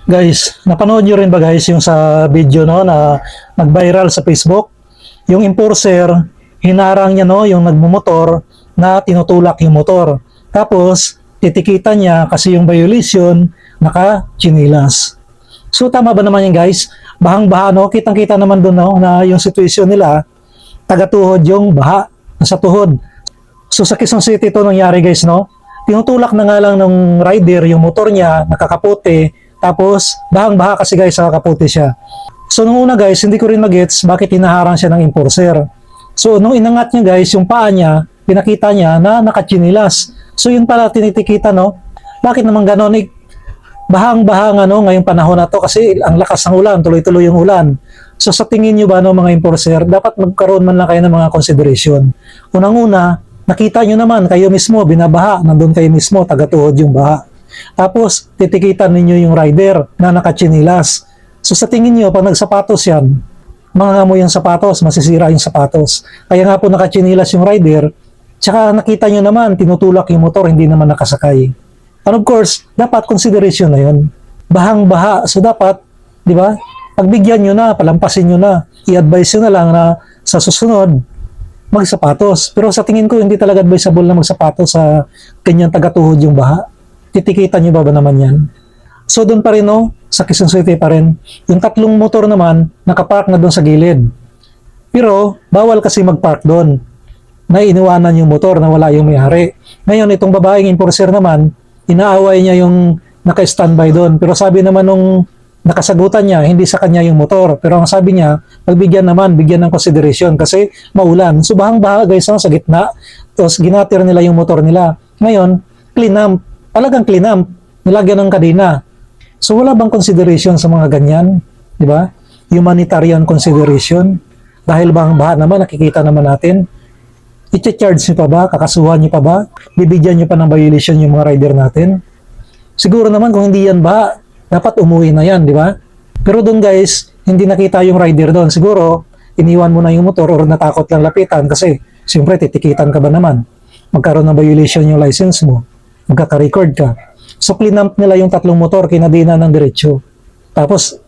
Guys, napanood nyo rin ba guys yung sa video no na nag-viral sa Facebook? Yung enforcer, hinarang niya no yung nagmumotor na tinutulak yung motor. Tapos, titikitan niya kasi yung violation naka-chinilas. So tama ba naman yan guys? Bahang-baha no, kitang-kita naman doon no na yung situation nila, taga-tuhod yung baha sa tuhod. So sa Quezon City ito nangyari guys no. Tinutulak na nga lang ng rider yung motor niya, nakakapote, tapos bahang-baha kasi guys nakakapote siya. So nung una guys, hindi ko rin magets bakit hinaharang siya ng enforcer. So nung inangat niya guys, yung paa niya, pinakita niya na nakachinilas. So yun pala tinitikita no. Bakit naman ganon? Bahang-baha nga no ngayong panahon na to kasi ang lakas ng ulan, tuloy-tuloy yung ulan. So sa tingin niyo ba no mga enforcer, dapat magkaroon man lang kayo ng mga consideration. Unang-una, nakita nyo naman, kayo mismo, binabaha, nandun kayo mismo, taga-tuhod yung baha. Tapos, titikitan ninyo yung rider na nakachinilas. So sa tingin nyo, pag nagsapatos yan, mangangamoy yung sapatos, masisira yung sapatos. Kaya nga po nakachinilas yung rider, tsaka nakita nyo naman, tinutulak yung motor, hindi naman nakasakay. And of course, dapat consideration na yun. Bahang-baha, so dapat, di ba, pagbigyan nyo na, palampasin nyo na, i-advise nyo na lang na sa susunod, magsapatos. Pero sa tingin ko, hindi talaga advisable na magsapatos sa kanyang tagatuhod yung baha. Titikitan nyo ba naman yan? So doon pa rin no, sa Quezon City pa rin, yung tatlong motor naman, nakapark na doon sa gilid. Pero, bawal kasi magpark doon. Na iniwanan yung motor na wala yung may-ari. Ngayon, itong babaeng enforcer naman, inaaway niya yung naka-standby doon. Pero sabi naman nung nakasagutan niya, hindi sa kanya yung motor. Pero ang sabi niya, pagbigyan naman, bigyan ng consideration kasi maulan. So bahang-baha guys sa gitna. Tapos ginatir nila yung motor nila. Ngayon, clean up. Talagang clean up. Nilagyan ng kadena. So wala bang consideration sa mga ganyan? Di ba? Humanitarian consideration. Dahil bahang-baha naman, nakikita naman natin. I-charge nyo pa ba? Kakasuhan nyo pa ba? Bibigyan nyo pa ng violation yung mga rider natin? Siguro naman kung hindi yan ba, dapat umuwi na yan, di ba? Pero doon guys, hindi nakita yung rider doon. Siguro, iniwan mo na yung motor or natakot lang lapitan kasi siyempre titikitan ka ba naman? Magkaroon ng violation yung license mo. Magkaka-record ka. So clean up nila yung tatlong motor, kinadina ng diretsyo. Tapos,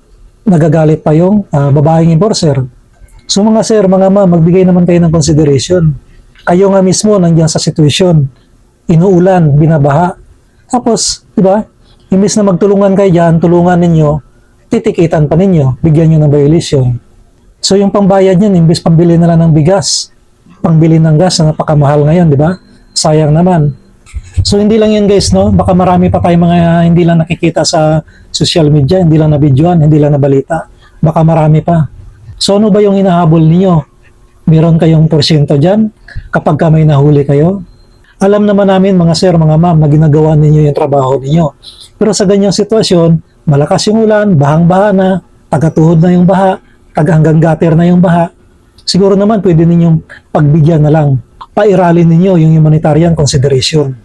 nagagalit pa yung babaeng enforcer. So mga sir, mga ma'am, magbigay naman kayo ng consideration. Kayo nga mismo nandiyan sa sitwasyon. Inuulan, binabaha. Tapos, di ba? Imbis na magtulungan kayo dyan, tulungan ninyo, titikitan pa ninyo, bigyan nyo ng violation. So yung pambayad nyo, imbis pambili na lang ng bigas, pangbili ng gas na napakamahal ngayon, di ba? Sayang naman. So hindi lang yan guys, no? Baka marami pa tayong mga hindi lang nakikita sa social media, hindi lang na videoan, hindi lang na balita. Baka marami pa. So ano ba yung hinahabol ninyo? Meron kayong porsyento dyan kapag ka may nahuli kayo? Alam naman namin mga sir, mga ma'am na ginagawa ninyo yung trabaho ninyo. Pero sa ganyang sitwasyon, malakas yung ulan, bahang-baha na, taga-tuhod na yung baha, taga-hanggang gutter na yung baha. Siguro naman pwede ninyong pagbigyan na lang, pairalin ninyo yung humanitarian consideration.